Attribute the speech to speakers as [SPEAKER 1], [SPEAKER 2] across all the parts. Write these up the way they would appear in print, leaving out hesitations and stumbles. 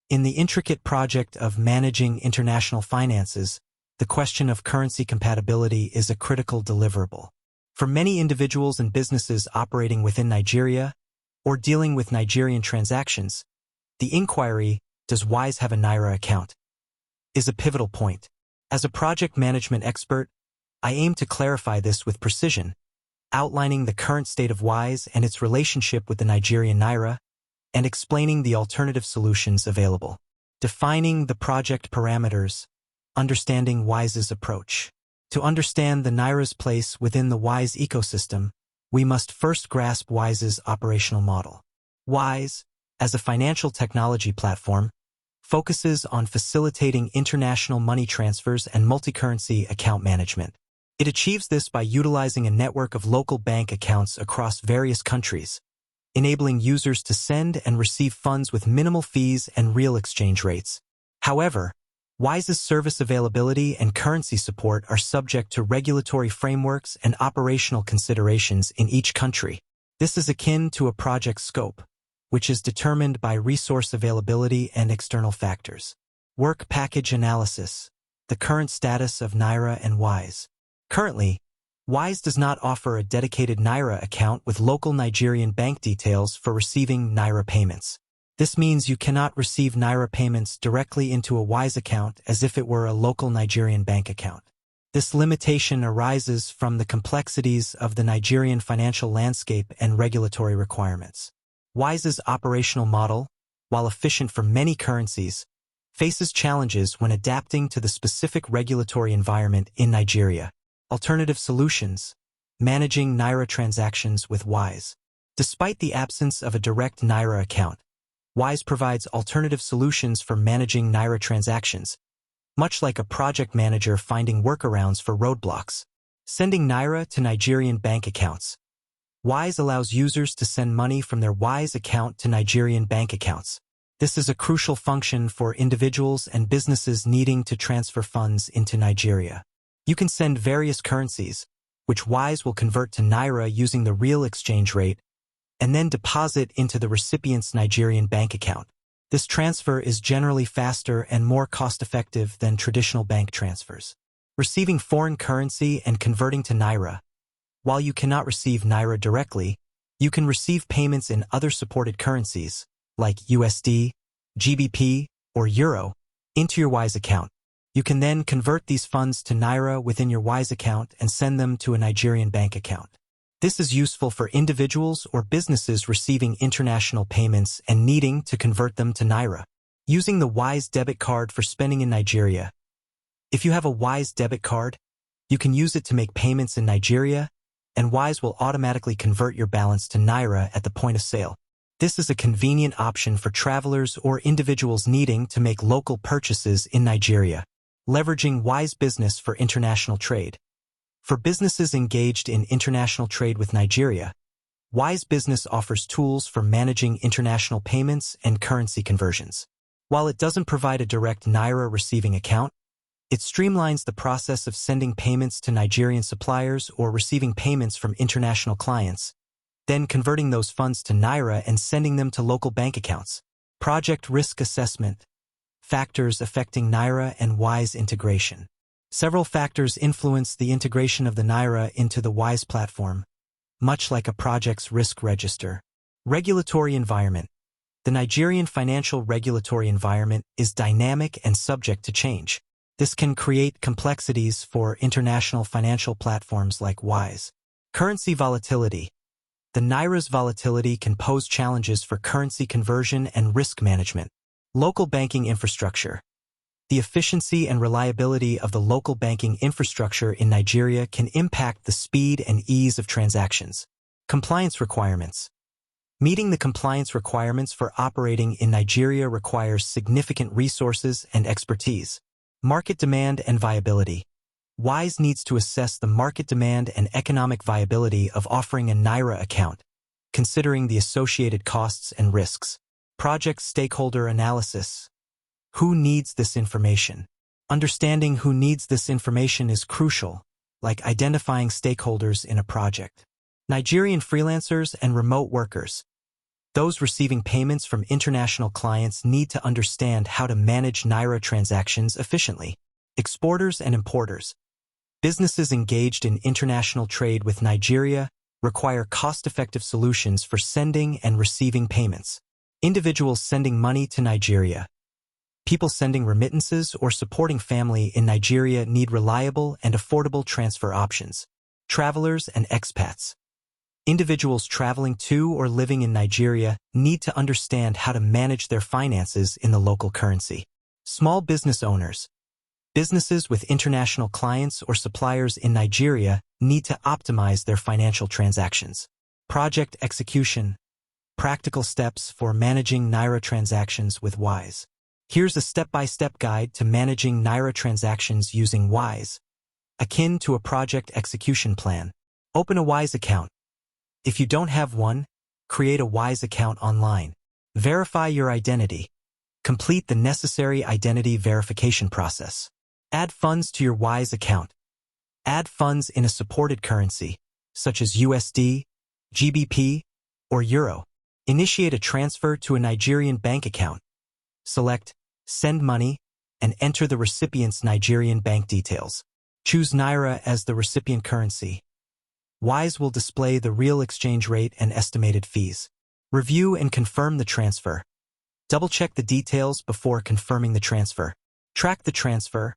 [SPEAKER 1] In the intricate project of managing international finances, the question of currency compatibility is a critical deliverable. For many individuals and businesses operating within Nigeria or dealing with Nigerian transactions, the inquiry, "Does Wise have a Naira account?" is a pivotal point. As a project management expert, I aim to clarify this with precision, outlining the current state of Wise and its relationship with the Nigerian Naira, and explaining the alternative solutions available. Defining the project parameters, understanding Wise's approach. To understand the Naira's place within the Wise ecosystem, we must first grasp Wise's operational model. Wise, as a financial technology platform, focuses on facilitating international money transfers and multi-currency account management. It achieves this by utilizing a network of local bank accounts across various countries, enabling users to send and receive funds with minimal fees and real exchange rates. However, Wise's service availability and currency support are subject to regulatory frameworks and operational considerations in each country. This is akin to a project scope, which is determined by resource availability and external factors. Work package analysis. The current status of Naira and Wise. Currently, Wise does not offer a dedicated Naira account with local Nigerian bank details for receiving Naira payments. This means you cannot receive Naira payments directly into a Wise account as if it were a local Nigerian bank account. This limitation arises from the complexities of the Nigerian financial landscape and regulatory requirements. Wise's operational model, while efficient for many currencies, faces challenges when adapting to the specific regulatory environment in Nigeria. Alternative solutions. Managing Naira transactions with Wise. Despite the absence of a direct Naira account, Wise provides alternative solutions for managing Naira transactions, much like a project manager finding workarounds for roadblocks. Sending Naira to Nigerian bank accounts. Wise allows users to send money from their Wise account to Nigerian bank accounts. This is a crucial function for individuals and businesses needing to transfer funds into Nigeria. You can send various currencies, which Wise will convert to Naira using the real exchange rate, and then deposit into the recipient's Nigerian bank account. This transfer is generally faster and more cost-effective than traditional bank transfers. Receiving foreign currency and converting to Naira. While you cannot receive Naira directly, you can receive payments in other supported currencies, like USD, GBP, or Euro, into your Wise account. You can then convert these funds to Naira within your Wise account and send them to a Nigerian bank account. This is useful for individuals or businesses receiving international payments and needing to convert them to Naira. Using the Wise debit card for spending in Nigeria. If you have a Wise debit card, you can use it to make payments in Nigeria, and Wise will automatically convert your balance to Naira at the point of sale. This is a convenient option for travelers or individuals needing to make local purchases in Nigeria. Leveraging Wise Business for international trade. For businesses engaged in international trade with Nigeria, Wise Business offers tools for managing international payments and currency conversions. While it doesn't provide a direct Naira receiving account, it streamlines the process of sending payments to Nigerian suppliers or receiving payments from international clients, then converting those funds to Naira and sending them to local bank accounts. Project risk assessment. Factors affecting Naira and Wise integration. Several factors influence the integration of the Naira into the Wise platform, much like a project's risk register. Regulatory environment. The Nigerian financial regulatory environment is dynamic and subject to change. This can create complexities for international financial platforms like Wise. Currency volatility. The Naira's volatility can pose challenges for currency conversion and risk management. Local banking infrastructure. The efficiency and reliability of the local banking infrastructure in Nigeria can impact the speed and ease of transactions. Compliance requirements. Meeting the compliance requirements for operating in Nigeria requires significant resources and expertise. Market demand and viability. Wise needs to assess the market demand and economic viability of offering a Naira account, considering the associated costs and risks. Project stakeholder analysis. Who needs this information? Understanding who needs this information is crucial, like identifying stakeholders in a project. Nigerian freelancers and remote workers. Those receiving payments from international clients need to understand how to manage Naira transactions efficiently. Exporters and importers. Businesses engaged in international trade with Nigeria require cost-effective solutions for sending and receiving payments. Individuals sending money to Nigeria. People sending remittances or supporting family in Nigeria need reliable and affordable transfer options. Travelers and expats. Individuals traveling to or living in Nigeria need to understand how to manage their finances in the local currency. Small business owners. Businesses with international clients or suppliers in Nigeria need to optimize their financial transactions. Project execution. Practical steps for managing Naira transactions with Wise. Here's a step-by-step guide to managing Naira transactions using Wise. Akin to a project execution plan. Open a Wise account. If you don't have one, create a Wise account online. Verify your identity. Complete the necessary identity verification process. Add funds to your Wise account. Add funds in a supported currency, such as USD, GBP, or Euro. Initiate a transfer to a Nigerian bank account. Select Send Money and enter the recipient's Nigerian bank details. Choose Naira as the recipient currency. Wise will display the real exchange rate and estimated fees. Review and confirm the transfer. Double-check the details before confirming the transfer. Track the transfer.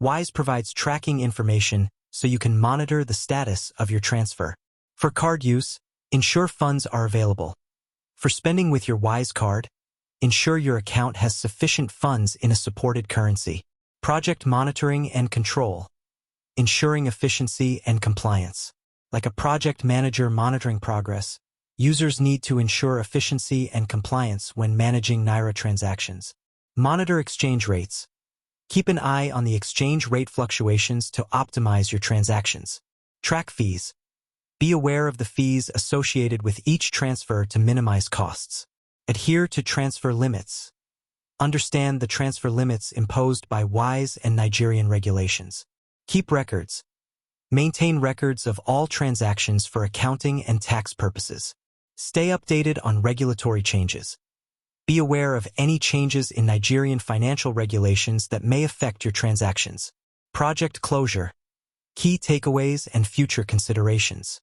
[SPEAKER 1] Wise provides tracking information so you can monitor the status of your transfer. For card use, ensure funds are available. For spending with your Wise card, ensure your account has sufficient funds in a supported currency. Project monitoring and control. Ensuring efficiency and compliance. Like a project manager monitoring progress, users need to ensure efficiency and compliance when managing Naira transactions. Monitor exchange rates. Keep an eye on the exchange rate fluctuations to optimize your transactions. Track fees. Be aware of the fees associated with each transfer to minimize costs. Adhere to transfer limits. Understand the transfer limits imposed by Wise and Nigerian regulations. Keep records. Maintain records of all transactions for accounting and tax purposes. Stay updated on regulatory changes. Be aware of any changes in Nigerian financial regulations that may affect your transactions. Project closure. Key takeaways and future considerations.